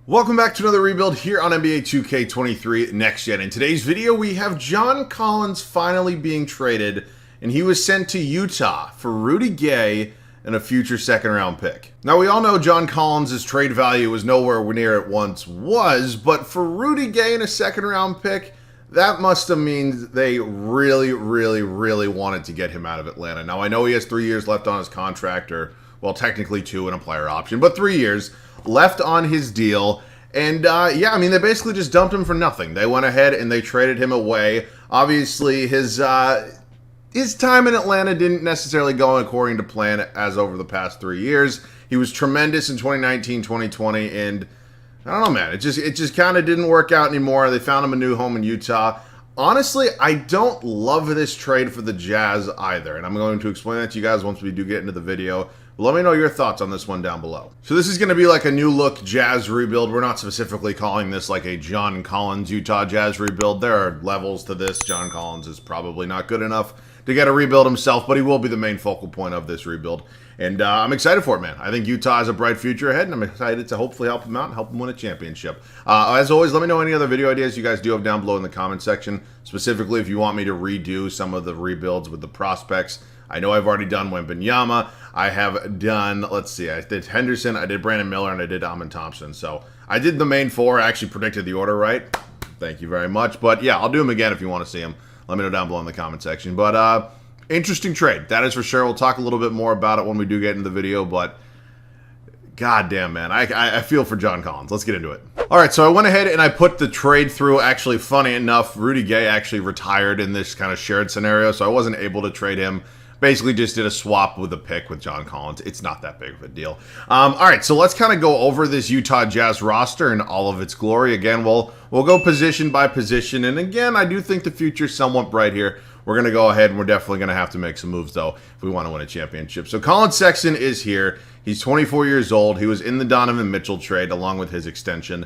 Welcome back to another rebuild here on NBA 2K23 Next Gen. In today's video, we have John Collins finally being traded, and he was sent to Utah for Rudy Gay and a future second-round pick. Now, we all know John Collins' trade value was nowhere near it once was, but for Rudy Gay and a second-round pick, that must have means they really wanted to get him out of Atlanta. Now, I know he has 3 years left on his contract, or, well, technically 2 and a player option, but 3 years left on his deal. And yeah, I mean, they basically just dumped him for nothing. They went ahead and they traded him away. Obviously, his time in Atlanta didn't necessarily go according to plan as over the past 3 years. He was tremendous in 2019, 2020, and I don't know, man. It just kind of didn't work out anymore. They found him a new home in Utah. Honestly, I don't love this trade for the Jazz either, and I'm going to explain that to you guys once we do get into the video. Let me know your thoughts on this one down below. So this is going to be like a new look Jazz rebuild. We're not specifically calling this like a John Collins Utah Jazz rebuild. There are levels to this. John Collins is probably not good enough to get a rebuild himself, but he will be the main focal point of this rebuild. And I'm excited for it, man. I think Utah has a bright future ahead, and I'm excited to hopefully help him out and help him win a championship. As always, let me know any other video ideas you guys do have down below in the comment section. Specifically, if you want me to redo some of the rebuilds with the prospects. I know I've already done Wembanyama. I have done, let's see, I did Henderson, I did Brandon Miller, and I did Amon Thompson. So I did the main 4. I actually predicted the order right. Thank you very much. But yeah, I'll do them again if you want to see them. Let me know down below in the comment section. But interesting trade, that is for sure. We'll talk a little bit more about it when we do get into the video. But goddamn, man, I feel for John Collins. Let's get into it. All right, so I went ahead and I put the trade through. Actually, funny enough, Rudy Gay actually retired in this kind of shared scenario, so I wasn't able to trade him. Basically just did a swap with a pick with John Collins. It's not that big of a deal. All right, so let's kind of go over this Utah Jazz roster in all of its glory. Again, we'll go position by position. And again, I do think the future's somewhat bright here. We're going to go ahead and we're definitely going to have to make some moves, though, if we want to win a championship. So Colin Sexton is here. He's 24 years old. He was in the Donovan Mitchell trade along with his extension.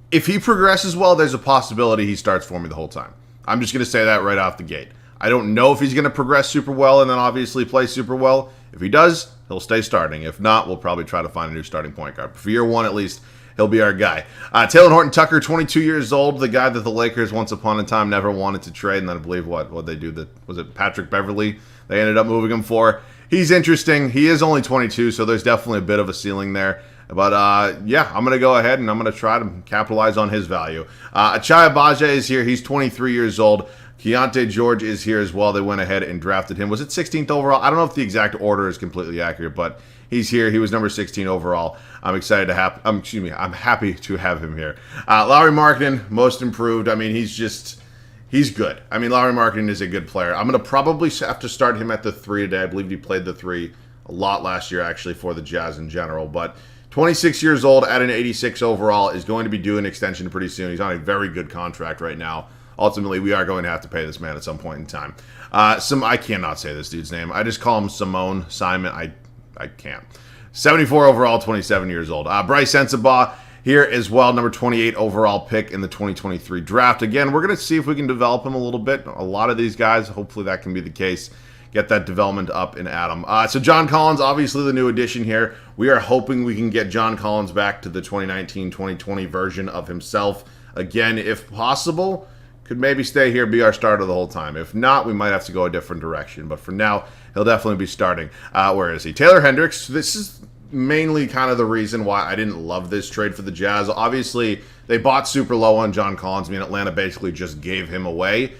If he progresses well, there's a possibility he starts for me the whole time. I'm just going to say that right off the gate. I don't know if he's going to progress super well and then obviously play super well. If he does, he'll stay starting. If not, we'll probably try to find a new starting point guard. But for year 1, at least, he'll be our guy. Taylor Horton-Tucker, 22 years old, the guy that the Lakers once upon a time never wanted to trade. And then I believe what they do, was it Patrick Beverley they ended up moving him for? He's interesting. He is only 22, so there's definitely a bit of a ceiling there. But, yeah, I'm going to go ahead and I'm going to try to capitalize on his value. Achai Agbaji is here. He's 23 years old. Keontae George is here as well. They went ahead and drafted him. Was it 16th overall? I don't know if the exact order is completely accurate, but he's here. He was number 16 overall. I'm excited to have, I'm happy to have him here. Lauri Markkanen, most improved. I mean, he's good. I mean, Lauri Markkanen is a good player. I'm going to probably have to start him at the 3 today. I believe he played the 3 a lot last year, actually, for the Jazz in general. But 26 years old at an 86 overall is going to be due an extension pretty soon. He's on a very good contract right now. Ultimately, we are going to have to pay this man at some point in time. I cannot say this dude's name. I just call him Simone. I can't. 74 overall, 27 years old. Bryce Sensabaugh here as well, number 28 overall pick in the 2023 draft. Again, we're going to see if we can develop him a little bit. A lot of these guys, hopefully that can be the case. Get that development up in Adam. So John Collins, obviously the new addition here. We are hoping we can get John Collins back to the 2019-2020 version of himself. Again, if possible, could maybe stay here, be our starter the whole time. If not, we might have to go a different direction. But for now, he'll definitely be starting. Where is he? Taylor Hendricks. This is mainly kind of the reason why I didn't love this trade for the Jazz. Obviously, they bought super low on John Collins. I mean, Atlanta basically just gave him away.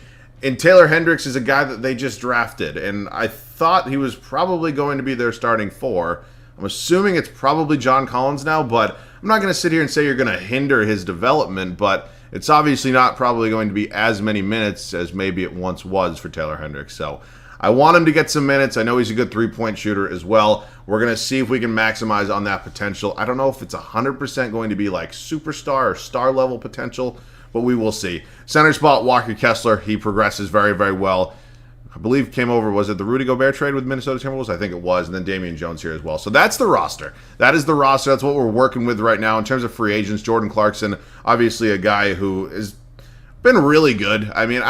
And Taylor Hendricks is a guy that they just drafted. And I thought he was probably going to be their starting 4. I'm assuming it's probably John Collins now, but I'm not going to sit here and say you're going to hinder his development, but it's obviously not probably going to be as many minutes as maybe it once was for Taylor Hendricks. So I want him to get some minutes. I know he's a good three-point shooter as well. We're going to see if we can maximize on that potential. I don't know if it's 100% going to be like superstar or star-level potential, but we will see. Center spot, Walker Kessler. He progresses very, very well. I believe came over, was it the Rudy Gobert trade with Minnesota Timberwolves? I think it was, and then Damian Jones here as well. So that's the roster. That is the roster. That's what we're working with right now. In terms of free agents, Jordan Clarkson, obviously a guy who has been really good. I mean,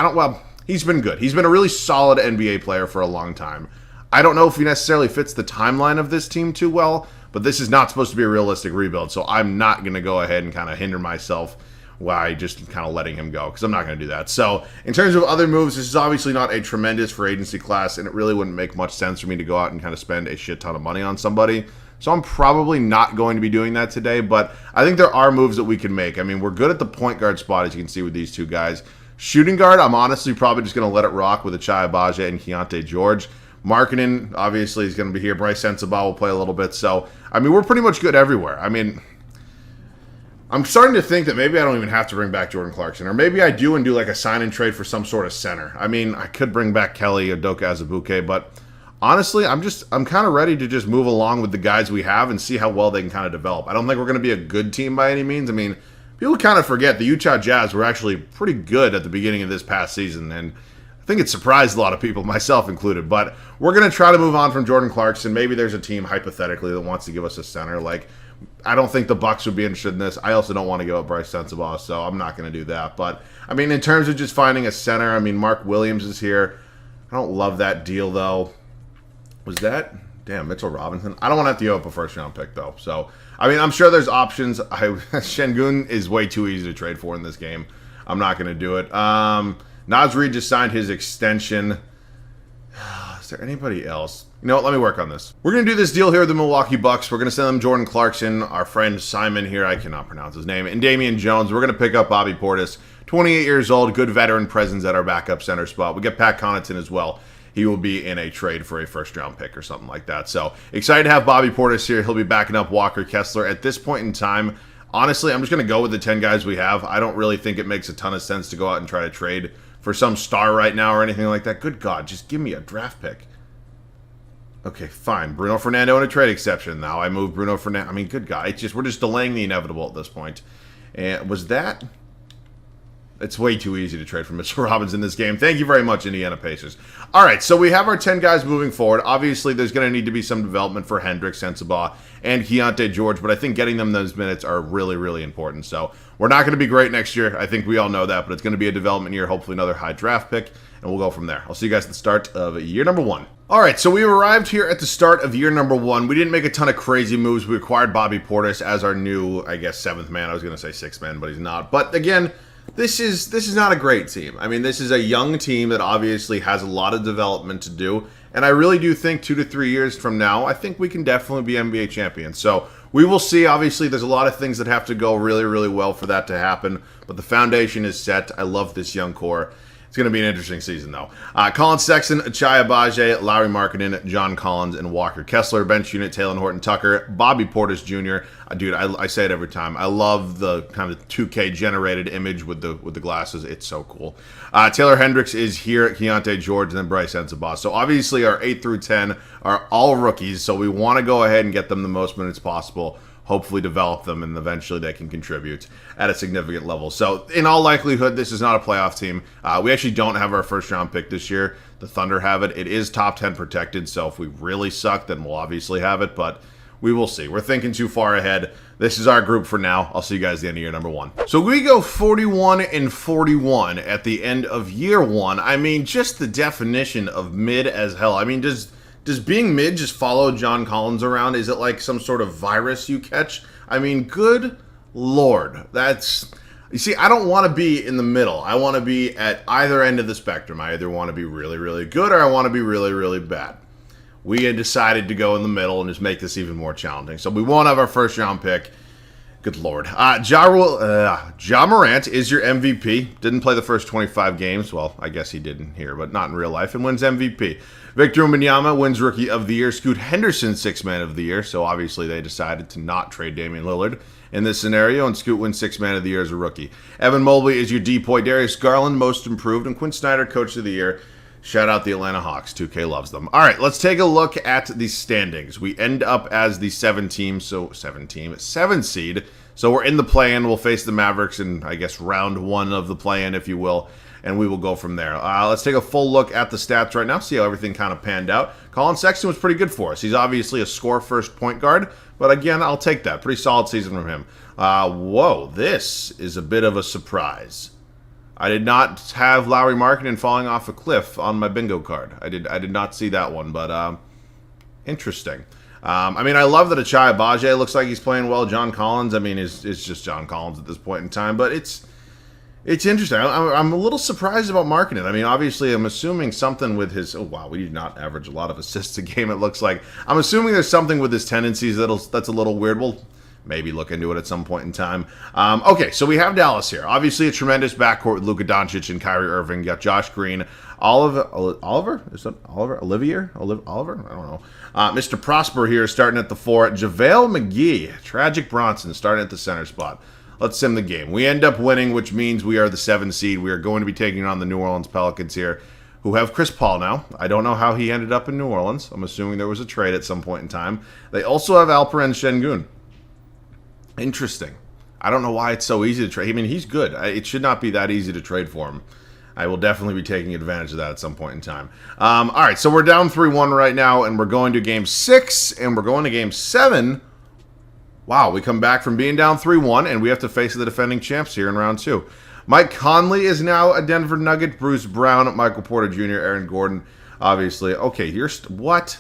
he's been good. He's been a really solid NBA player for a long time. I don't know if he necessarily fits the timeline of this team too well, But this is not supposed to be a realistic rebuild, so I'm not going to go ahead and kind of hinder myself by just kind of letting him go, because I'm not going to do that. So in terms of other moves, this is obviously not a tremendous free agency class, and it really wouldn't make much sense for me to go out and kind of spend a shit ton of money on somebody. So I'm probably not going to be doing that today, but I think there are moves that we can make. I mean, we're good at the point guard spot, as you can see with these two guys. Shooting guard, I'm honestly probably just going to let it rock with Achai Agbaji and Keontae George. Marketing, obviously, is going to be here. Bryce Sensabaugh will play a little bit. So, I mean, we're pretty much good everywhere. I mean, I'm starting to think that maybe I don't even have to bring back Jordan Clarkson. Or maybe I do and do like a sign and trade for some sort of center. I mean, I could bring back Kelly or Udoka Azubuike, but honestly, I'm kind of ready to just move along with the guys we have and see how well they can kind of develop. I don't think we're going to be a good team by any means. I mean, people kind of forget the Utah Jazz were actually pretty good at the beginning of this past season, and I think it surprised a lot of people, myself included. But we're going to try to move on from Jordan Clarkson. Maybe there's a team, hypothetically, that wants to give us a center. Like, I don't think the Bucks would be interested in this. I also don't want to give up Bryce Sensabaugh, so I'm not going to do that. But, I mean, in terms of just finding a center, I mean, Mark Williams is here. I don't love that deal, though. Was that? Damn, Mitchell Robinson. I don't want to have to give up a first-round pick, though. So, I mean, I'm sure there's options. Şengün is way too easy to trade for in this game. I'm not going to do it. Naz Reid just signed his extension. Is there anybody else? You know what? Let me work on this. We're going to do this deal here with the Milwaukee Bucks. We're going to send them Jordan Clarkson, our friend Simon here. I cannot pronounce his name. And Damian Jones. We're going to pick up Bobby Portis. 28 years old. Good veteran presence at our backup center spot. We get Pat Connaughton as well. He will be in a trade for a first-round pick or something like that. So, excited to have Bobby Portis here. He'll be backing up Walker Kessler. At this point in time, honestly, I'm just going to go with the 10 guys we have. I don't really think it makes a ton of sense to go out and try to trade for some star right now or anything like that. Good God, just give me a draft pick. Okay, fine. Bruno Fernando in a trade exception. Now I move Bruno Fernando. I mean, good God. It's just, we're just delaying the inevitable at this point. And was that... It's way too easy to trade for Mitchell Robinson in this game. Thank you very much, Indiana Pacers. All right, so we have our 10 guys moving forward. Obviously, there's going to need to be some development for Hendricks, Sensabaugh, and Keontae George, but I think getting them those minutes are really, really important. So we're not going to be great next year. I think we all know that, but it's going to be a development year, hopefully another high draft pick, and we'll go from there. I'll see you guys at the start of year number 1. All right, so we arrived here at the start of year number 1. We didn't make a ton of crazy moves. We acquired Bobby Portis as our new, I guess, 7th man. I was going to say 6th man, but he's not. But again... This is not a great team. I mean, this is a young team that obviously has a lot of development to do. And I really do think 2 to 3 years from now, I think we can definitely be NBA champions. So we will see. Obviously, there's a lot of things that have to go really, really well for that to happen. But the foundation is set. I love this young core. It's going to be an interesting season, though. Colin Sexton, Achai Agbaji, Lauri Markkanen, John Collins, and Walker Kessler. Bench unit, Taylor Horton-Tucker, Bobby Portis Jr. Dude, I say it every time. I love the kind of 2K generated image with the glasses. It's so cool. Taylor Hendricks is here at Keontae George, and then Bryce Sensabaugh. So obviously our 8 through 10 are all rookies, so we want to go ahead and get them the most minutes possible. Hopefully develop them, and eventually they can contribute at a significant level. So in all likelihood, this is not a playoff team. We actually don't have our first-round pick this year. The Thunder have it. It is top 10 protected, so if we really suck, then we'll obviously have it, but we will see. We're thinking too far ahead. This is our group for now. I'll see you guys at the end of year number 1. So we go 41-41 at the end of year 1. I mean, just the definition of mid as hell. I mean, does being mid just follow John Collins around? Is it like some sort of virus you catch? I mean, good Lord. You see, I don't want to be in the middle. I want to be at either end of the spectrum. I either want to be really, really good or I want to be really, really bad. We had decided to go in the middle and just make this even more challenging. So we won't have our first round pick. Good Lord. Ja Morant is your MVP. Didn't play the first 25 games. Well, I guess he did in here, but not in real life, and wins MVP. Victor Wembanyama wins Rookie of the Year. Scoot Henderson, 6th Man of the Year. So obviously they decided to not trade Damian Lillard in this scenario, and Scoot wins 6th Man of the Year as a rookie. Evan Mobley is your DPOY. Darius Garland, Most Improved, and Quinn Snyder, Coach of the Year. Shout out the Atlanta Hawks. 2K loves them. All right, let's take a look at the standings. We end up as the 7 seed. So we're in the play-in. We'll face the Mavericks in, I guess, round 1 of the play-in, if you will, and we will go from there. Let's take a full look at the stats right now, see how everything kind of panned out. Colin Sexton was pretty good for us. He's obviously a score-first point guard, but again, I'll take that. Pretty solid season from him. Whoa, this is a bit of a surprise. I did not have Lauri Markkanen falling off a cliff on my bingo card. I did not see that one, but interesting. I mean, I love that Achai Agbaje looks like he's playing well. John Collins, I mean, is just John Collins at this point in time. But it's interesting. I'm a little surprised about marketing. I mean, obviously, I'm assuming something with his... Oh, wow, we do not average a lot of assists a game, it looks like. I'm assuming there's something with his tendencies that's a little weird. We'll maybe look into it at some point in time. Okay, so we have Dallas here. Obviously, a tremendous backcourt with Luka Doncic and Kyrie Irving. You got Josh Green. Oliver? Is that Oliver? Olivier? Oliver? I don't know. Mr. Prosper here starting at the 4. JaVale McGee. Tragic Bronson starting at the center spot. Let's sim the game. We end up winning, which means we are the 7th seed. We are going to be taking on the New Orleans Pelicans here, who have Chris Paul now. I don't know how he ended up in New Orleans. I'm assuming there was a trade at some point in time. They also have Alperen Şengün. Interesting. I don't know why it's so easy to trade. I mean, he's good. It should not be that easy to trade for him. I will definitely be taking advantage of that at some point in time. All right, so we're down 3-1 right now, and we're going to Game 6, and we're going to Game 7. Wow, we come back from being down 3-1, and we have to face the defending champs here in round 2. Mike Conley is now a Denver Nugget. Bruce Brown, Michael Porter Jr., Aaron Gordon, obviously. Okay, what?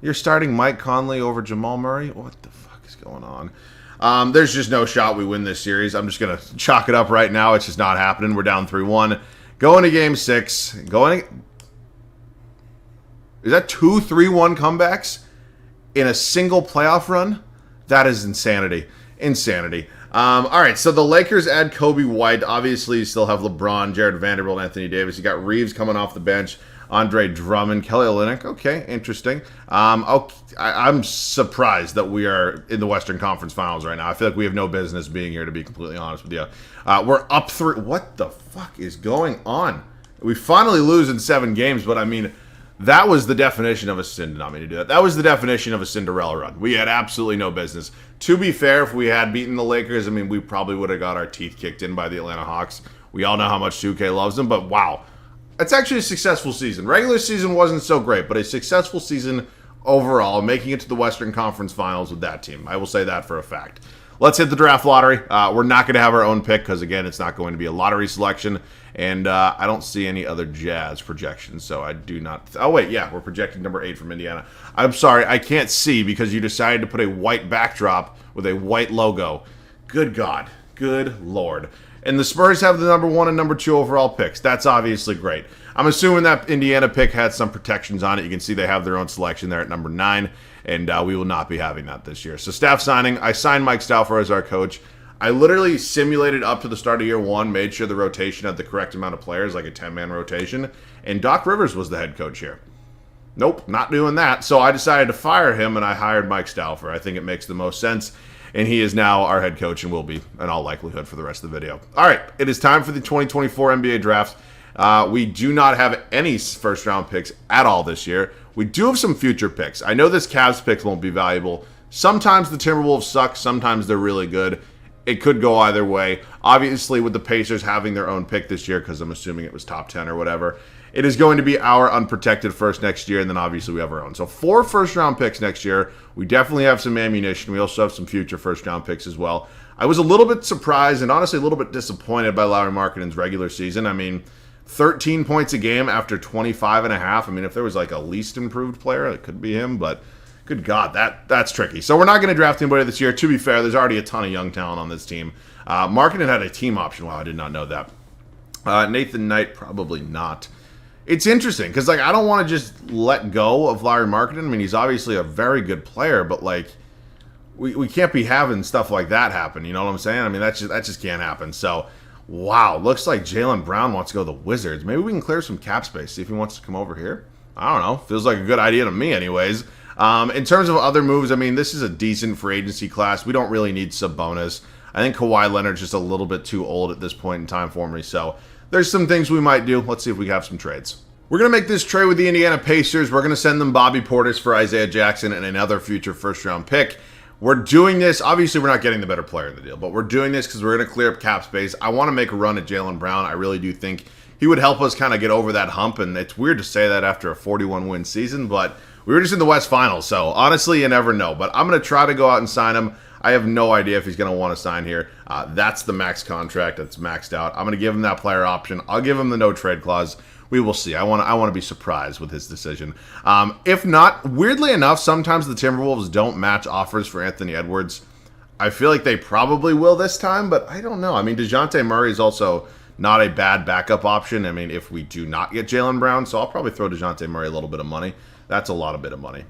You're starting Mike Conley over Jamal Murray? What the fuck is going on? There's just no shot we win this series. I'm just going to chalk it up right now. It's just not happening. We're down 3-1. Going to Game 6. Is that 2 3-1 comebacks in a single playoff run? That is insanity. Insanity. All right, so the Lakers add Kobe White. Obviously, you still have LeBron, Jared Vanderbilt, Anthony Davis. You got Reeves coming off the bench. Andre Drummond, Kelly Olynyk. Okay, interesting. I'm surprised that we are in the Western Conference Finals right now. I feel like we have no business being here, to be completely honest with you. We're up 3. What the fuck is going on? We finally lose in 7 games, but I mean, that was the definition of a sin. Did not mean to do that. That was the definition of a Cinderella run. We had absolutely no business. To be fair, if we had beaten the Lakers, I mean, we probably would have got our teeth kicked in by the Atlanta Hawks. We all know how much 2K loves them, but wow. It's actually a successful season. Regular season wasn't so great, but a successful season overall, making it to the Western Conference Finals with that team. I will say that for a fact. Let's hit the draft lottery. We're not going to have our own pick because, again, it's not going to be a lottery selection. And I don't see any other Jazz projections, so I do not... Oh, wait, yeah, we're projecting number 8 from Indiana. I'm sorry, I can't see because you decided to put a white backdrop with a white logo. Good God. Good Lord. And the Spurs have the number 1 and number 2 overall picks. That's obviously great. I'm assuming that Indiana pick had some protections on it. You can see they have their own selection there at number 9, and we will not be having that this year. So staff signing, I signed Mike Stauffer as our coach. I literally simulated up to the start of year 1, made sure the rotation had the correct amount of players, like a 10-man rotation, and Doc Rivers was the head coach here. Nope, not doing that. So I decided to fire him, and I hired Mike Stauffer. I think it makes the most sense. And he is now our head coach and will be, in all likelihood, for the rest of the video. All right, it is time for the 2024 NBA Draft. We do not have any first-round picks at all this year. We do have some future picks. I know this Cavs pick won't be valuable. Sometimes the Timberwolves suck. Sometimes they're really good. It could go either way. Obviously, with the Pacers having their own pick this year, because I'm assuming it was top 10 or whatever, it is going to be our unprotected first next year, and then obviously we have our own. So 4 first-round picks next year. We definitely have some ammunition. We also have some future first-round picks as well. I was a little bit surprised and honestly a little bit disappointed by Lauri Markkanen's regular season. I mean, 13 points a game after 25 and a half. I mean, if there was like a least improved player, it could be him, but good God, that's tricky. So we're not going to draft anybody this year. To be fair, there's already a ton of young talent on this team. Markkanen had a team option. Wow, I did not know that. Nathan Knight, probably not. It's interesting because, like, I don't want to just let go of Lauri Markkanen. I mean, he's obviously a very good player, but, like, we can't be having stuff like that happen. You know what I'm saying? I mean, that just can't happen. So, wow, looks like Jaylen Brown wants to go to the Wizards. Maybe we can clear some cap space, see if he wants to come over here. I don't know. Feels like a good idea to me anyways. In terms of other moves, I mean, this is a decent free agency class. We don't really need Sabonis. I think Kawhi Leonard's just a little bit too old at this point in time for me, so there's some things we might do. Let's see if we have some trades. We're going to make this trade with the Indiana Pacers. We're going to send them Bobby Portis for Isaiah Jackson and another future first-round pick. We're doing this. Obviously, we're not getting the better player in the deal, but we're doing this because we're going to clear up cap space. I want to make a run at Jaylen Brown. I really do think he would help us kind of get over that hump, and it's weird to say that after a 41-win season, but we were just in the West Finals, so honestly, you never know. But I'm going to try to go out and sign him. I have no idea if he's going to want to sign here. That's the max contract. That's maxed out. I'm going to give him that player option. I'll give him the no trade clause. We will see. I want to be surprised with his decision. If not, weirdly enough, sometimes the Timberwolves don't match offers for Anthony Edwards. I feel like they probably will this time, but I don't know. I mean, DeJounte Murray is also not a bad backup option. I mean, if we do not get Jaylen Brown, so I'll probably throw DeJounte Murray a little bit of money. That's a lot of bit of money.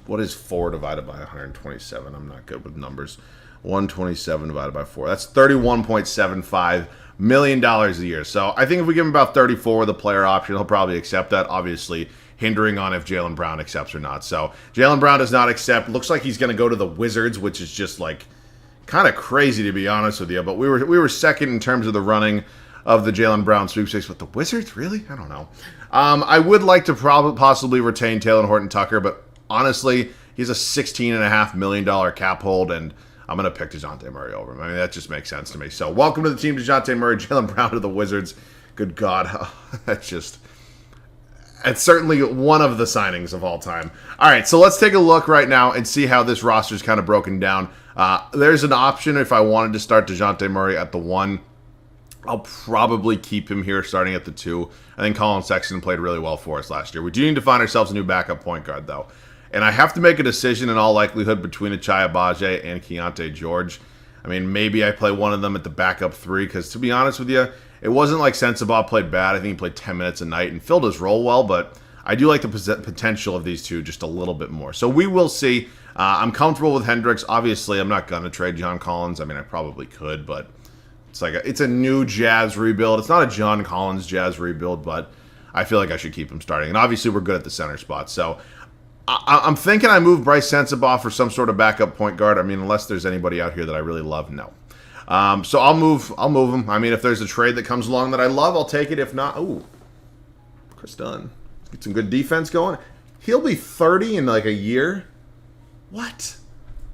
What is 4 divided by 127? I'm not good with numbers. 127 divided by 4. That's $31.75 million a year. So I think if we give him about 34 with a player option, he'll probably accept that. Obviously, hindering on if Jaylen Brown accepts or not. So Jaylen Brown does not accept. Looks like he's going to go to the Wizards, which is just like kind of crazy to be honest with you. But we were second in terms of the running of the Jaylen Brown sweepstakes. But the Wizards, really? I don't know. I would like to possibly retain Taylor Horton-Tucker, but honestly, he's a $16.5 million cap hold, and I'm going to pick DeJounte Murray over him. I mean, that just makes sense to me. So welcome to the team, DeJounte Murray, Jaylen Brown to the Wizards. Good God. It's certainly one of the signings of all time. All right, so let's take a look right now and see how this roster is kind of broken down. There's an option if I wanted to start DeJounte Murray at the 1. I'll probably keep him here starting at the 2. I think Colin Sexton played really well for us last year. We do need to find ourselves a new backup point guard, though. And I have to make a decision in all likelihood between Ochai Agbaji and Keontae George. I mean, maybe I play one of them at the backup 3, because to be honest with you, it wasn't like Sensabaugh played bad. I think he played 10 minutes a night and filled his role well, but I do like the potential of these two just a little bit more. So we will see. I'm comfortable with Hendricks. Obviously, I'm not going to trade John Collins. I mean, I probably could, but it's a new Jazz rebuild. It's not a John Collins Jazz rebuild, but I feel like I should keep him starting. And obviously, we're good at the center spot. So I'm thinking I move Bryce Sensabaugh for some sort of backup point guard. I mean, unless there's anybody out here that I really love, no. So I'll move him. I mean, if there's a trade that comes along that I love, I'll take it. If not, Chris Dunn. Let's get some good defense going. He'll be 30 in like a year. What?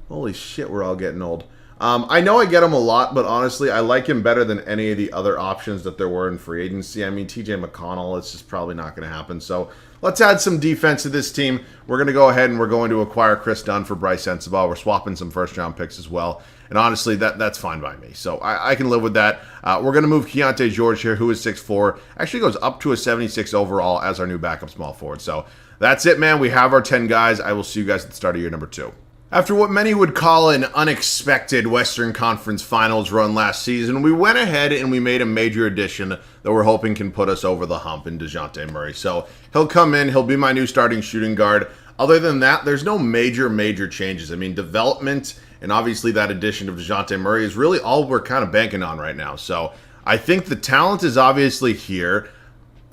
Holy shit, we're all getting old. I know I get him a lot, but honestly, I like him better than any of the other options that there were in free agency. I mean, TJ McConnell, it's just probably not going to happen. So let's add some defense to this team. We're going to go ahead and we're going to acquire Chris Dunn for Bryce Sensabaugh. We're swapping some first-round picks as well. And honestly, that's fine by me. So I can live with that. We're going to move Keontae George here, who is 6'4". Actually goes up to a 76 overall as our new backup small forward. So that's it, man. We have our 10 guys. I will see you guys at the start of year number 2. After what many would call an unexpected Western Conference Finals run last season, we went ahead and we made a major addition that we're hoping can put us over the hump in DeJounte Murray. So he'll come in. He'll be my new starting shooting guard. Other than that, there's no major changes. I mean, development and obviously that addition of DeJounte Murray is really all we're kind of banking on right now. So I think the talent is obviously here.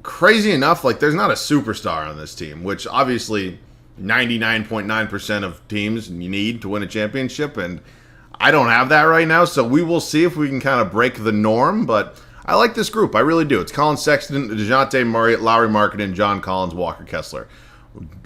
Crazy enough, there's not a superstar on this team, which obviously 99.9% of teams you need to win a championship, and I don't have that right now, so we will see if we can kind of break the norm, but I like this group. I really do. It's Colin Sexton, DeJounte Murray, Lauri Markkanen, John Collins, Walker Kessler.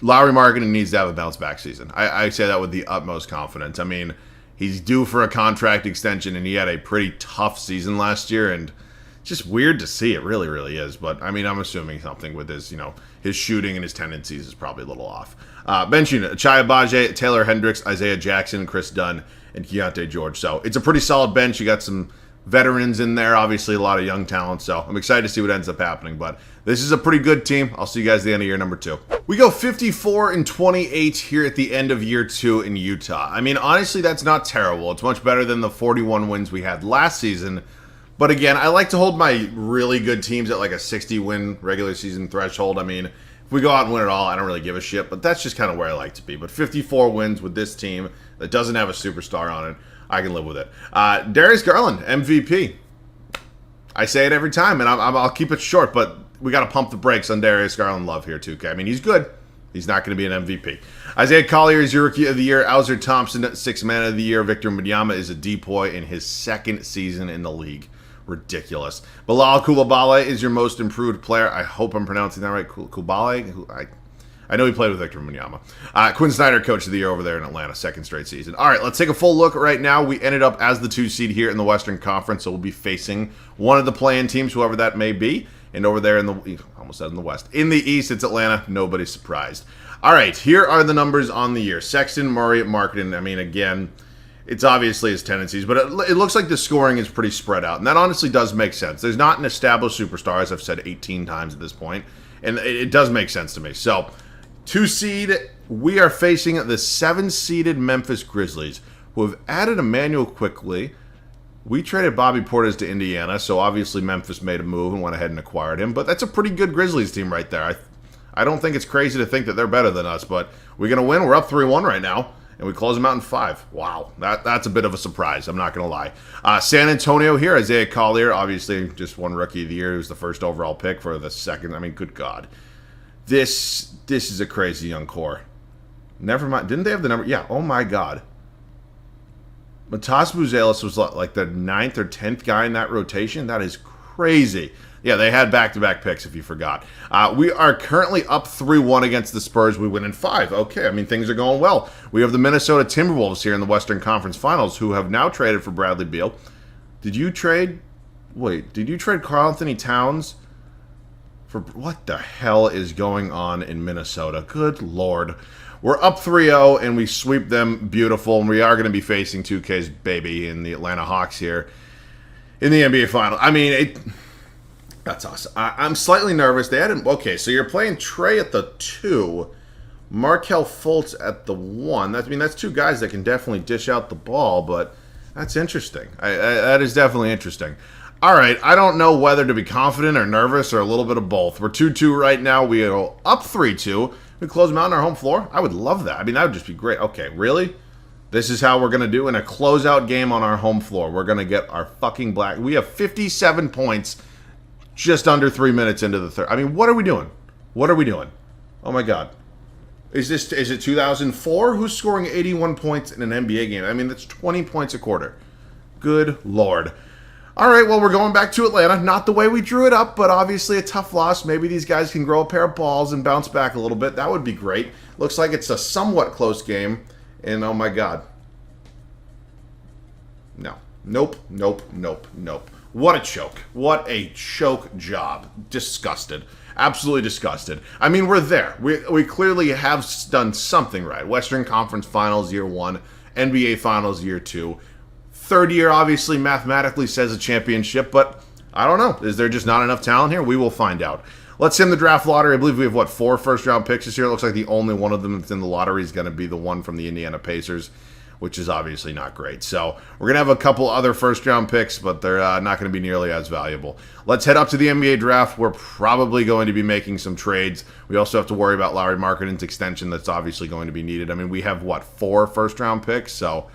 Lauri Markkanen needs to have a bounce-back season. I say that with the utmost confidence. I mean, he's due for a contract extension, and he had a pretty tough season last year, and it's just weird to see. It really, really is. But, I mean, I'm assuming something with his, his shooting and his tendencies is probably a little off. Bench unit, Ochai Agbaji, Taylor Hendricks, Isaiah Jackson, Chris Dunn, and Keontae George. So it's a pretty solid bench. You got some veterans in there, obviously a lot of young talent. So I'm excited to see what ends up happening. But this is a pretty good team. I'll see you guys at the end of year number 2. We go 54-28 here at the end of year 2 in Utah. I mean, honestly, that's not terrible. It's much better than the 41 wins we had last season. But again, I like to hold my really good teams at like a 60-win regular season threshold. I mean, if we go out and win it all, I don't really give a shit. But that's just kind of where I like to be. But 54 wins with this team that doesn't have a superstar on it, I can live with it. Darius Garland, MVP. I say it every time, and I'll keep it short, but we got to pump the brakes on Darius Garland love here, too. I mean, he's good. He's not going to be an MVP. Isaiah Collier is your Rookie of the Year. Alzer Thompson, Sixth Man of the Year. Victor Wembanyama is a DPOY in his second season in the league. Ridiculous. Bilal Coulibaly is your Most Improved Player. I hope I'm pronouncing that right. Coulibaly? I know he played with Victor Wembanyama. Quinn Snyder, Coach of the Year over there in Atlanta, second straight season. All right, let's take a full look right now. We ended up as the 2 seed here in the Western Conference, so we'll be facing one of the play-in teams, whoever that may be. And over there in the, almost said in the West. In the East, it's Atlanta. Nobody's surprised. All right, here are the numbers on the year. Sexton, Murray, Markkanen. I mean, again, it's obviously his tendencies, but it looks like the scoring is pretty spread out, and that honestly does make sense. There's not an established superstar, as I've said 18 times at this point, and it does make sense to me. So, 2 seed, we are facing the 7-seeded Memphis Grizzlies, who have added Emmanuel quickly. We traded Bobby Portis to Indiana, so obviously Memphis made a move and went ahead and acquired him, but that's a pretty good Grizzlies team right there. I don't think it's crazy to think that they're better than us, but we're going to win. We're up 3-1 right now. And we close them out in 5. Wow, that's a bit of a surprise. I'm not going to lie. San Antonio here, Isaiah Collier, obviously just won Rookie of the Year. He was the first overall pick for the second. I mean, good God. This is a crazy young core. Never mind. Didn't they have the number? Yeah, oh my God. Matas Buzelis was like the 9th or 10th guy in that rotation. That is crazy. Yeah, they had back-to-back picks, if you forgot. We are currently up 3-1 against the Spurs. We win in 5. Okay, I mean, things are going well. We have the Minnesota Timberwolves here in the Western Conference Finals, who have now traded for Bradley Beal. Did you trade Karl Anthony Towns for... What the hell is going on in Minnesota? Good Lord. We're up 3-0, and we sweep them beautiful, and we are going to be facing 2K's baby in the Atlanta Hawks here in the NBA Finals. I mean, that's awesome. I'm slightly nervous. They hadn't... Okay, so you're playing Trey at the 2, Markelle Fultz at the 1. That's 2 guys that can definitely dish out the ball, but that's interesting. That is definitely interesting. All right, I don't know whether to be confident or nervous or a little bit of both. We're 2-2 right now. We go up 3-2. We close them out on our home floor. I would love that. I mean, that would just be great. Okay, really? This is how we're going to do in a closeout game on our home floor. We're going to get our fucking black... We have 57 points just under 3 minutes into the third. I mean, what are we doing? What are we doing? Oh, my God. Is it 2004? Who's scoring 81 points in an NBA game? I mean, that's 20 points a quarter. Good Lord. All right, well, we're going back to Atlanta. Not the way we drew it up, but obviously a tough loss. Maybe these guys can grow a pair of balls and bounce back a little bit. That would be great. Looks like it's a somewhat close game. And, oh, my God. No. Nope. What a choke. What a choke job. Disgusted. Absolutely disgusted. I mean, we're there. We clearly have done something right. Western Conference Finals year 1. NBA Finals year 2. Third year, obviously, mathematically says a championship, but I don't know. Is there just not enough talent here? We will find out. Let's sim the draft lottery. I believe we have, 4 first-round picks this year? It looks like the only one of them that's in the lottery is going to be the one from the Indiana Pacers, which is obviously not great. So we're going to have a couple other first-round picks, but they're not going to be nearly as valuable. Let's head up to the NBA draft. We're probably going to be making some trades. We also have to worry about Lauri Markkanen's extension that's obviously going to be needed. I mean, we have, 4 first-round picks, so...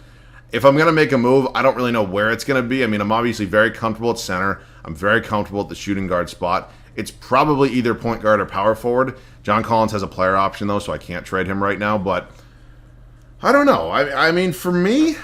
If I'm going to make a move, I don't really know where it's going to be. I mean, I'm obviously very comfortable at center. I'm very comfortable at the shooting guard spot. It's probably either point guard or power forward. John Collins has a player option, though, so I can't trade him right now. But I don't know. I mean, for me,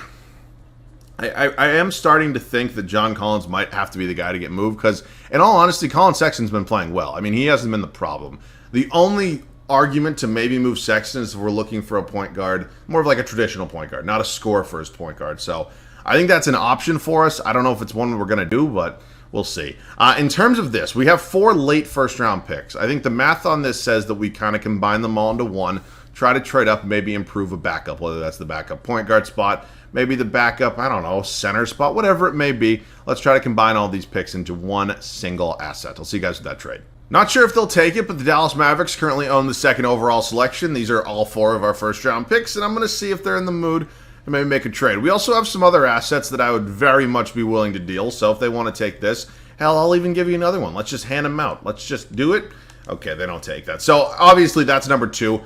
I am starting to think that John Collins might have to be the guy to get moved because, in all honesty, Colin Sexton's been playing well. I mean, he hasn't been the problem. The only argument to maybe move Sexton is if we're looking for a point guard, more of like a traditional point guard, not a score-first point guard. So I think that's an option for us. I don't know if it's one we're going to do, but we'll see. In terms of this, we have 4 late first-round picks. I think the math on this says that we kind of combine them all into one, try to trade up, maybe improve a backup, whether that's the backup point guard spot, maybe the backup, I don't know, center spot, whatever it may be. Let's try to combine all these picks into one single asset. I'll see you guys with that trade. Not sure if they'll take it, but the Dallas Mavericks currently own the 2nd overall selection. These are all 4 of our first-round picks, and I'm going to see if they're in the mood to maybe make a trade. We also have some other assets that I would very much be willing to deal, so if they want to take this, hell, I'll even give you another one. Let's just hand them out. Let's just do it. Okay, they don't take that. So, obviously, that's number 2,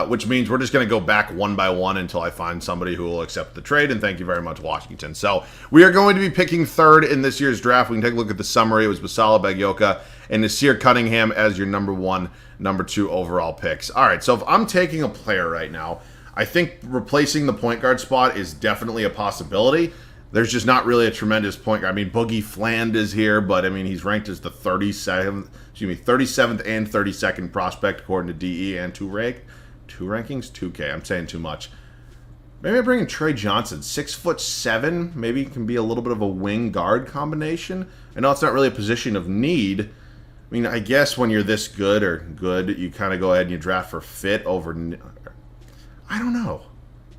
which means we're just going to go back one by one until I find somebody who will accept the trade, and thank you very much, Washington. So, we are going to be picking 3rd in this year's draft. We can take a look at the summary. It was Basala Bagyoka and Nasir Cunningham as your number 1, number 2 overall picks. All right, so if I'm taking a player right now, I think replacing the point guard spot is definitely a possibility. There's just not really a tremendous point guard. I mean, Boogie Fland is here, but I mean, he's ranked as the 37th and 32nd prospect according to DE and 2 rankings? 2K. I'm saying too much. Maybe I bring in Trey Johnson, 6'7". Maybe he can be a little bit of a wing guard combination. I know it's not really a position of need. I mean, I guess when you're this good, you kind of go ahead and you draft for fit over... I don't know.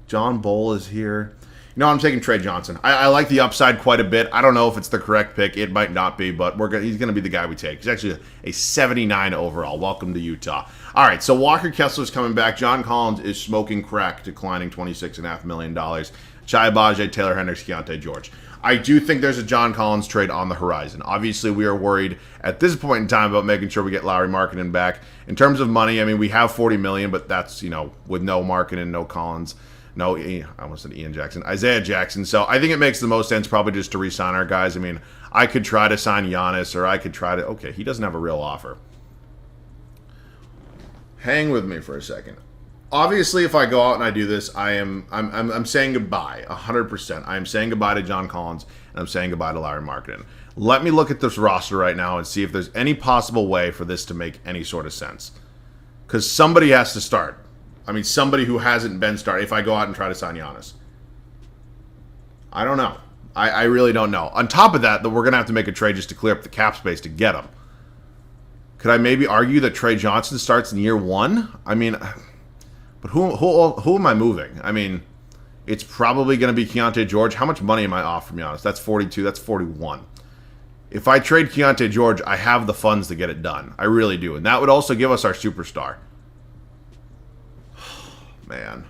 John Bull is here. No, I'm taking Trey Johnson. I like the upside quite a bit. I don't know if it's the correct pick. It might not be, but he's going to be the guy we take. He's actually a 79 overall. Welcome to Utah. All right, so Walker Kessler's coming back. John Collins is smoking crack, declining $26.5 million. Chai Bajaj, Taylor Hendricks, Keontae George. I do think there's a John Collins trade on the horizon. Obviously, we are worried at this point in time about making sure we get Lauri Markkanen back. In terms of money, I mean, we have $40 million, but that's, with no Markkanen, no Collins. No, I almost said Ian Jackson. Isaiah Jackson. So I think it makes the most sense probably just to re-sign our guys. I mean, I could try to sign Giannis, or I could try to... Okay, he doesn't have a real offer. Hang with me for a second. Obviously, if I go out and I do this, I'm saying goodbye, 100%. I am saying goodbye to John Collins, and I'm saying goodbye to Lauri Markkanen. Let me look at this roster right now and see if there's any possible way for this to make any sort of sense. Because somebody has to start. I mean, somebody who hasn't been started, if I go out and try to sign Giannis. I don't know. I really don't know. On top of that, we're going to have to make a trade just to clear up the cap space to get him. Could I maybe argue that Trey Johnson starts in year 1? I mean, but who am I moving? I mean, it's probably going to be Keontae George. How much money am I off from Giannis? That's 42. That's 41. If I trade Keontae George, I have the funds to get it done. I really do. And that would also give us our superstar. Man,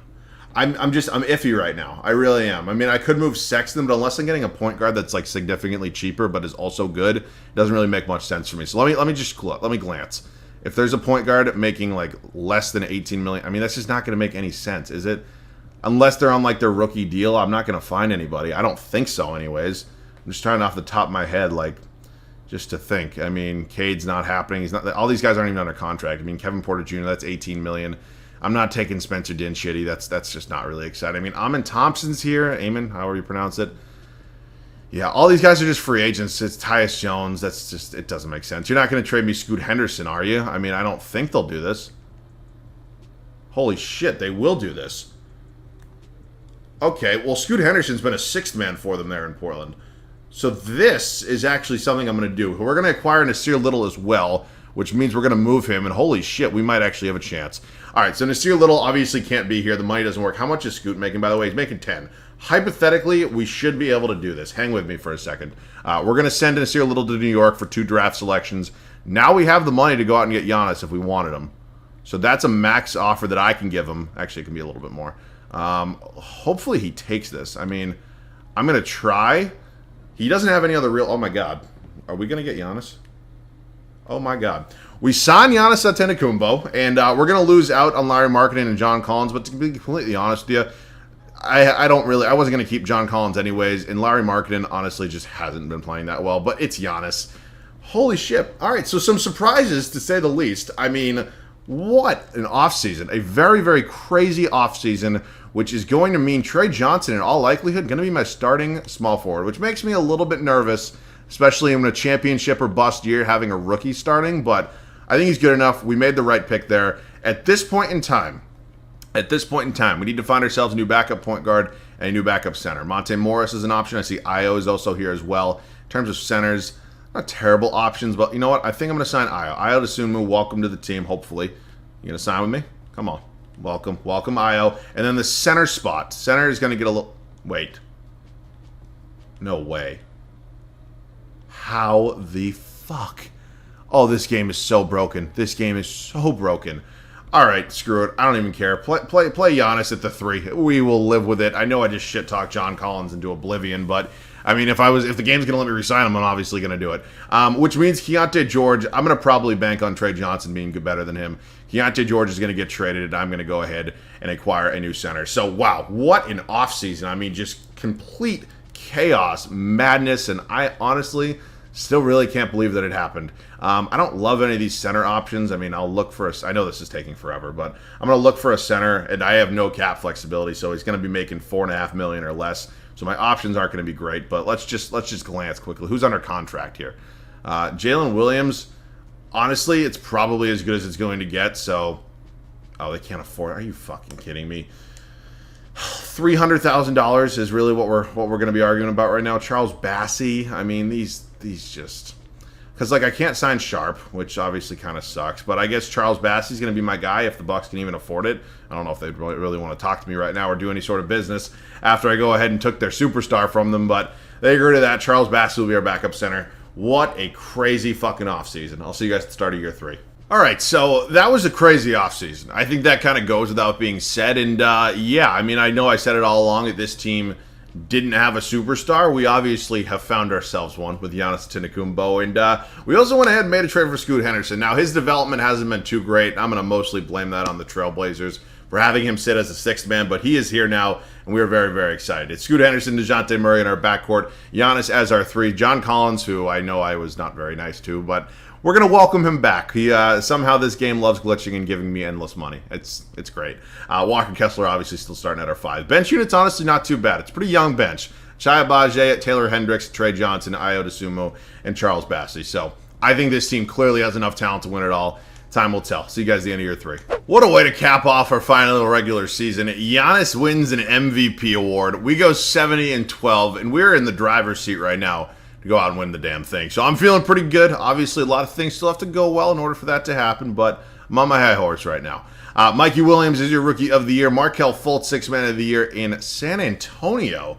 I'm iffy right now. I really am. I mean, I could move Sexton, but unless I'm getting a point guard that's like significantly cheaper but is also good, it doesn't really make much sense for me. So let me glance. If there's a point guard making like less than 18 million, I mean, that's just not going to make any sense, is it? Unless they're on like their rookie deal, I'm not going to find anybody. I don't think so, anyways. I'm just trying off the top of my head, like, just to think. I mean, Cade's not happening. He's not. All these guys aren't even under contract. I mean, Kevin Porter Jr., that's 18 million. I'm not taking Spencer Dinwiddie. That's just not really exciting. I mean, Amen Thompson's here. Amen, however you pronounce it. Yeah, all these guys are just free agents. It's Tyus Jones. That's just, it doesn't make sense. You're not going to trade me Scoot Henderson, are you? I mean, I don't think they'll do this. Holy shit, they will do this. Okay, well, Scoot Henderson's been a sixth man for them there in Portland. So this is actually something I'm going to do. We're going to acquire Nasir Little as well, which means we're going to move him, and holy shit, we might actually have a chance. All right, so Nasir Little obviously can't be here. The money doesn't work. How much is Scoot making, by the way? He's making 10. Hypothetically, we should be able to do this. Hang with me for a second. We're going to send Nasir Little to New York for 2 draft selections. Now we have the money to go out and get Giannis if we wanted him. So that's a max offer that I can give him. Actually, it can be a little bit more. Hopefully he takes this. I mean, I'm going to try. He doesn't have any other real... Oh, my God. Are we going to get Giannis? Oh, my God. We signed Giannis Antetokounmpo, and we're going to lose out on Lauri Markkanen and John Collins, but to be completely honest with you, I wasn't going to keep John Collins anyways, and Lauri Markkanen honestly just hasn't been playing that well, but it's Giannis. Holy shit. All right, so some surprises, to say the least. I mean, what an offseason. A very, very crazy offseason, which is going to mean Trey Johnson, in all likelihood, going to be my starting small forward, which makes me a little bit nervous, especially in a championship or bust year having a rookie starting, but I think he's good enough. We made the right pick there. At this point in time, we need to find ourselves a new backup point guard and a new backup center. Monte Morris is an option. I see Io is also here as well. In terms of centers, not terrible options, but you know what? I think I'm going to sign Io. Io DeSumo, welcome to the team, hopefully. You going to sign with me? Come on. Welcome, Io. And then the center spot. Center is going to get a little... Wait. No way. How the fuck? Oh, this game is so broken. This game is so broken. All right, screw it. I don't even care. Play Giannis at the 3. We will live with it. I know I just shit-talked John Collins into oblivion, but I mean, if the game's going to let me resign him, I'm obviously going to do it. Which means Keontae George, I'm going to probably bank on Trey Johnson being better than him. Keontae George is going to get traded, and I'm going to go ahead and acquire a new center. So, wow, what an offseason. I mean, just complete chaos, madness, and I honestly still really can't believe that it happened. I don't love any of these center options. I mean, I'll look for I know this is taking forever, but I'm going to look for a center, and I have no cap flexibility, so he's going to be making $4.5 million or less. So my options aren't going to be great, but let's just glance quickly. Who's under contract here? Jalen Williams. Honestly, it's probably as good as it's going to get. So, oh, they can't afford. Are you fucking kidding me? $300,000 is really what we're going to be arguing about right now. Charles Bassey. I mean, these just Because, like, I can't sign Sharp, which obviously kind of sucks. But I guess Charles Bassey's going to be my guy if the Bucks can even afford it. I don't know if they really want to talk to me right now or do any sort of business after I go ahead and took their superstar from them. But they agree to that. Charles Bassey will be our backup center. What a crazy fucking offseason. I'll see you guys at the start of year 3. All right, so that was a crazy offseason. I think that kind of goes without being said. And, yeah, I mean, I know I said it all along that this team didn't have a superstar. We obviously have found ourselves one with Giannis Antetokounmpo, and we also went ahead and made a trade for Scoot Henderson. Now, his development hasn't been too great. I'm going to mostly blame that on the Trailblazers for having him sit as a sixth man, but he is here now, and we are very, very excited. It's Scoot Henderson, DeJounte Murray in our backcourt, Giannis as our 3, John Collins, who I know I was not very nice to, but we're going to welcome him back. He somehow this game loves glitching and giving me endless money. It's great. Walker Kessler obviously still starting at our 5. Bench unit's honestly not too bad. It's a pretty young bench. Chaya Bajay, Taylor Hendricks, Trey Johnson, Ayo DeSumo, and Charles Bassey. So I think this team clearly has enough talent to win it all. Time will tell. See you guys at the end of year 3. What a way to cap off our final regular season. Giannis wins an MVP award. We go 70-12, and we're in the driver's seat right now to go out and win the damn thing. So I'm feeling pretty good. Obviously, a lot of things still have to go well in order for that to happen, but I'm on my high horse right now. Mikey Williams is your Rookie of the Year. Markelle Fultz, 6th Man of the Year in San Antonio.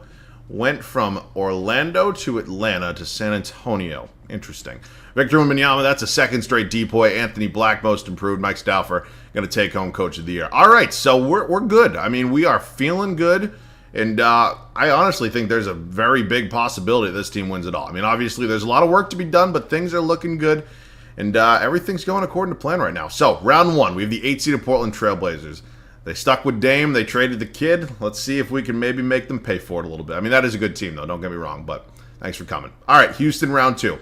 Went from Orlando to Atlanta to San Antonio. Interesting. Victor Wembanyama, that's a second straight depoy. Anthony Black, Most Improved. Mike Stauffer, going to take home Coach of the Year. All right, so we're good. I mean, we are feeling good. And I honestly think there's a very big possibility this team wins it all. I mean, obviously, there's a lot of work to be done, but things are looking good. And everything's going according to plan right now. So, round 1, we have the 8-seeded Portland Trailblazers. They stuck with Dame. They traded the kid. Let's see if we can maybe make them pay for it a little bit. I mean, that is a good team, though. Don't get me wrong, but thanks for coming. All right, Houston, round 2.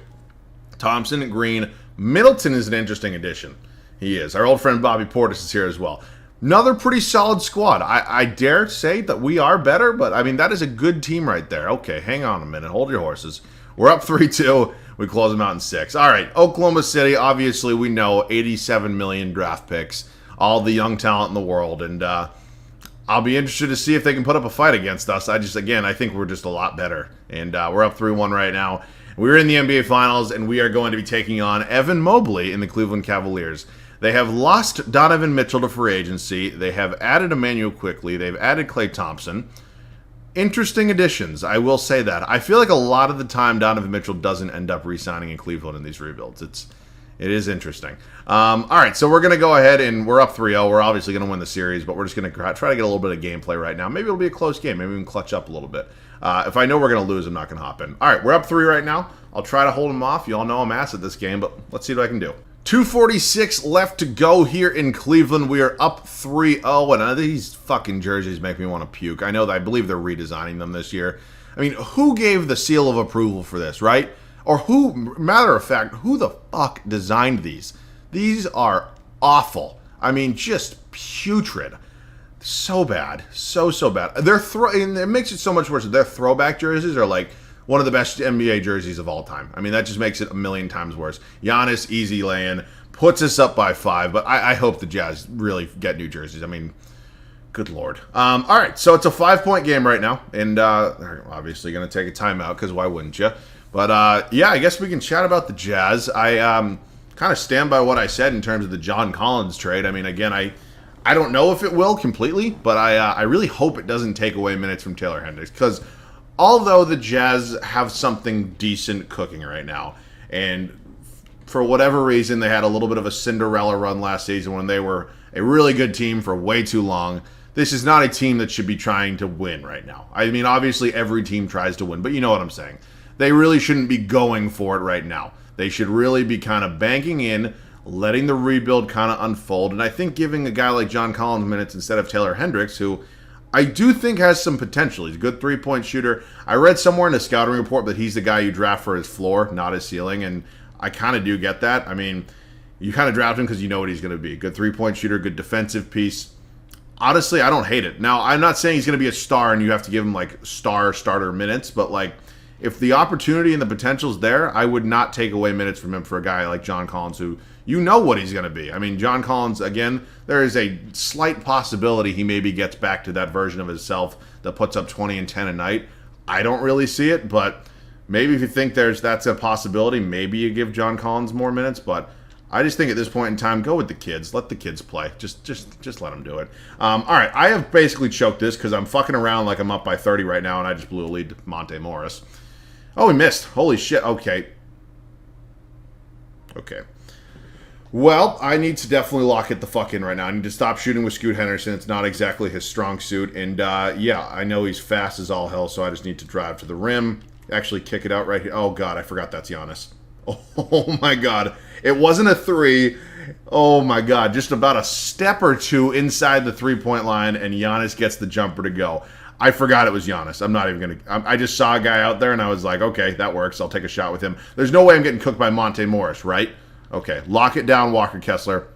Thompson and Green. Middleton is an interesting addition. He is. Our old friend Bobby Portis is here as well. Another pretty solid squad. I dare say that we are better, but, I mean, that is a good team right there. Okay, hang on a minute. Hold your horses. We're up 3-2. We close them out in 6. All right, Oklahoma City, obviously, we know 87 million draft picks, all the young talent in the world, and I'll be interested to see if they can put up a fight against us. I think we're just a lot better, and we're up 3-1 right now. We're in the NBA Finals, and we are going to be taking on Evan Mobley in the Cleveland Cavaliers. They have lost Donovan Mitchell to free agency. They have added Emmanuel Quickley. They've added Klay Thompson. Interesting additions, I will say that. I feel like a lot of the time Donovan Mitchell doesn't end up re-signing in Cleveland in these rebuilds. It is interesting. All right, so we're going to go ahead, and we're up 3-0. We're obviously going to win the series, but we're just going to try to get a little bit of gameplay right now. Maybe it'll be a close game. Maybe we can clutch up a little bit. If I know we're going to lose, I'm not going to hop in. All right, we're up 3 right now. I'll try to hold them off. You all know I'm ass at this game, but let's see what I can do. 2:46 left to go here in Cleveland. We are up 3-0, and these fucking jerseys make me want to puke. I know that I believe they're redesigning them this year. I mean, who gave the seal of approval for this, right? Or matter of fact, who the fuck designed these? These are awful. I mean, just putrid. So bad. So bad. And it makes it so much worse. Their throwback jerseys are like one of the best NBA jerseys of all time. I mean, that just makes it a million times worse. Giannis, easy lay-in, puts us up by 5, but I hope the Jazz really get new jerseys. I mean, good Lord. All right, so it's a 5-point game right now, and they're obviously going to take a timeout, because why wouldn't you? But, yeah, I guess we can chat about the Jazz. I kind of stand by what I said in terms of the John Collins trade. I mean, again, I don't know if it will completely, but I really hope it doesn't take away minutes from Taylor Hendricks, because although the Jazz have something decent cooking right now, and for whatever reason they had a little bit of a Cinderella run last season when they were a really good team for way too long, this is not a team that should be trying to win right now. I mean, obviously every team tries to win, but you know what I'm saying. They really shouldn't be going for it right now. They should really be kind of banking in, letting the rebuild kind of unfold, and I think giving a guy like John Collins minutes instead of Taylor Hendricks, who I do think has some potential. He's a good three-point shooter. I read somewhere in a scouting report that he's the guy you draft for his floor, not his ceiling, and I kind of do get that. I mean, you kind of draft him because you know what he's going to be. Good three-point shooter, good defensive piece. Honestly, I don't hate it. Now, I'm not saying he's going to be a star and you have to give him, like, starter minutes, but, like, if the opportunity and the potential is there, I would not take away minutes from him for a guy like John Collins, who you know what he's going to be. I mean, John Collins, again, there is a slight possibility he maybe gets back to that version of himself that puts up 20 and 10 a night. I don't really see it, but Maybe if you think that's a possibility, maybe you give John Collins more minutes, but I just think at this point in time, go with the kids. Let the kids play. Just let them do it. All right, I have basically choked this because I'm fucking around like I'm up by 30 right now, and I just blew a lead to Monte Morris. Oh, he missed. Holy shit. Okay. Okay. Well, I need to definitely lock it the fuck in right now. I need to stop shooting with Scoot Henderson. It's not exactly his strong suit. And, yeah, I know he's fast as all hell, so I just need to drive to the rim. Actually kick it out right here. Oh, God, I forgot that's Giannis. Oh, my God. It wasn't a three. Oh, my God. Just about a step or two inside the three-point line, and Giannis gets the jumper to go. I forgot it was Giannis. I'm not even going to... I just saw a guy out there, and I was like, okay, that works. I'll take a shot with him. There's no way I'm getting cooked by Monte Morris, right? Okay, lock it down, Walker Kessler.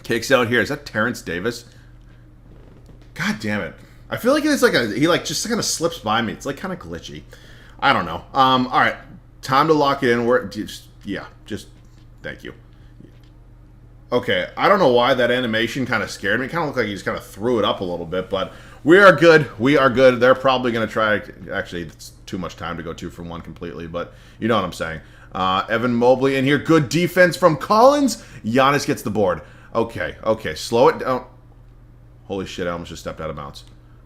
Kicks out here. Is that Terrence Davis? God damn it. I feel like it's like he just kind of slips by me. It's like kind of glitchy. I don't know. All right, time to lock it in. Just thank you. Okay, I don't know why that animation kind of scared me. It kind of looked like he just kind of threw it up a little bit, but we are good. We are good. They're probably going to try. Actually, it's too much time to go 2 for 1 completely, but you know what I'm saying. Evan Mobley in here. Good defense from Collins. Giannis gets the board. Okay, slow it down. Holy shit, I almost just stepped out of bounds.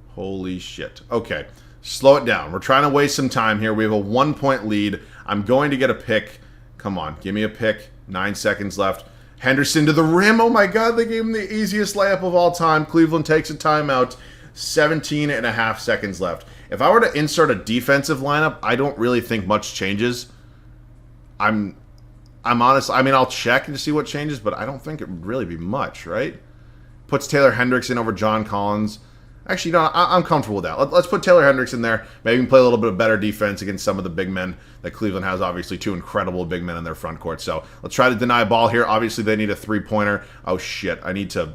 Holy shit. Okay, slow it down. We're trying to waste some time here. We have a 1-point lead. I'm going to get a pick. Come on, give me a pick. 9 seconds left. Henderson to the rim. Oh my God, they gave him the easiest layup of all time. Cleveland takes a timeout. 17 and a half seconds left. If I were to insert a defensive lineup, I don't really think much changes. I'm honest. I mean, I'll check to see what changes, but I don't think it would really be much, right? Puts Taylor Hendricks over John Collins. Actually, no, I'm comfortable with that. Let's put Taylor Hendricks in there. Maybe we can play a little bit of better defense against some of the big men that Cleveland has. Obviously, 2 incredible big men in their front court. So let's try to deny a ball here. Obviously, they need a three-pointer. Oh, shit. I need to...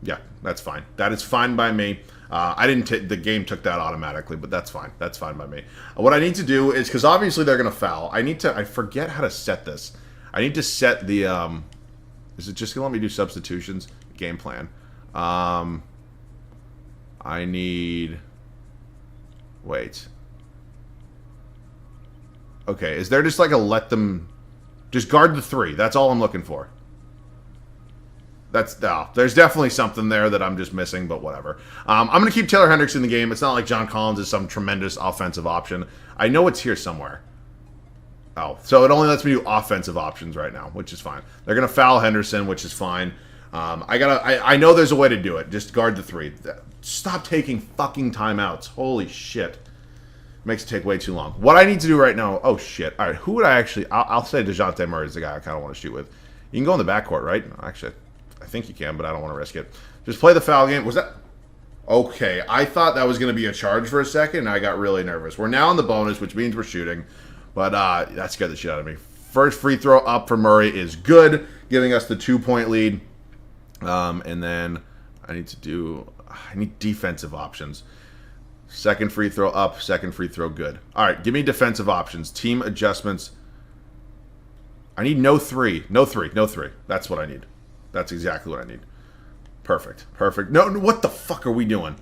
Yeah, that's fine. That is fine by me. I didn't. The game took that automatically, but that's fine. That's fine by me. What I need to do is, because obviously they're going to foul. I forget how to set this. I need to set the. Is it just going to let me do substitutions? Game plan. I need. Wait. Okay, is there just like a let them, just guard the 3? That's all I'm looking for. There's definitely something there that I'm just missing, but whatever. I'm going to keep Taylor Hendricks in the game. It's not like John Collins is some tremendous offensive option. I know it's here somewhere. Oh, so it only lets me do offensive options right now, which is fine. They're going to foul Henderson, which is fine. I know there's a way to do it. Just guard the 3. Stop taking fucking timeouts. Holy shit. Makes it take way too long. What I need to do right now... Oh, shit. All right, who would I actually... I'll say DeJounte Murray is the guy I kind of want to shoot with. You can go in the backcourt, right? Actually... I think you can, but I don't want to risk it. Just play the foul game. Was that... Okay, I thought that was going to be a charge for a second, and I got really nervous. We're now in the bonus, which means we're shooting. But that scared the shit out of me. First free throw up for Murray is good, giving us the 2-point lead. And then I need defensive options. Second free throw up, second free throw good. All right, give me defensive options. Team adjustments. I need no 3. No 3. That's what I need. That's exactly what I need. Perfect. No, what the fuck are we doing?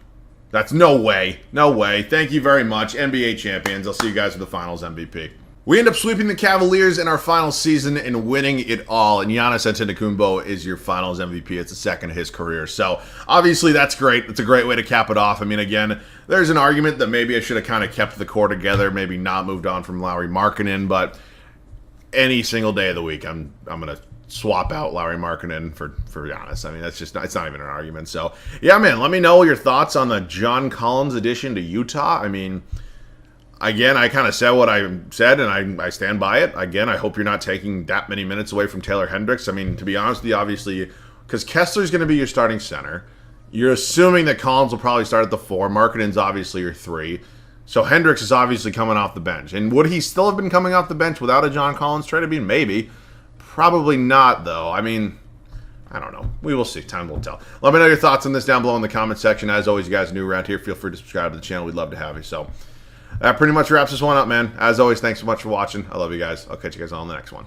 That's no way. Thank you very much, NBA champions. I'll see you guys with the Finals MVP. We end up sweeping the Cavaliers in our final season and winning it all. And Giannis Antetokounmpo is your Finals MVP. It's the second of his career. So, obviously, that's great. It's a great way to cap it off. I mean, again, there's an argument that maybe I should have kind of kept the core together, maybe not moved on from Lauri Markkanen, but any single day of the week, I'm going to swap out Lauri Markkanen for Giannis. I mean, it's not even an argument. So, yeah, man, let me know your thoughts on the John Collins addition to Utah. I mean, again, I kind of said what I said, and I stand by it. Again, I hope you're not taking that many minutes away from Taylor Hendricks. I mean, to be honest with you, obviously, because Kessler's going to be your starting center. You're assuming that Collins will probably start at the 4. Markkanen's obviously your 3. So Hendricks is obviously coming off the bench. And would he still have been coming off the bench without a John Collins trade? I mean, maybe. Probably not, though. I mean, I don't know. We will see. Time will tell. Let me know your thoughts on this down below in the comment section. As always, you guys are new around here, feel free to subscribe to the channel. We'd love to have you. So that pretty much wraps this one up, man. As always, thanks so much for watching. I love you guys. I'll catch you guys all in the next one.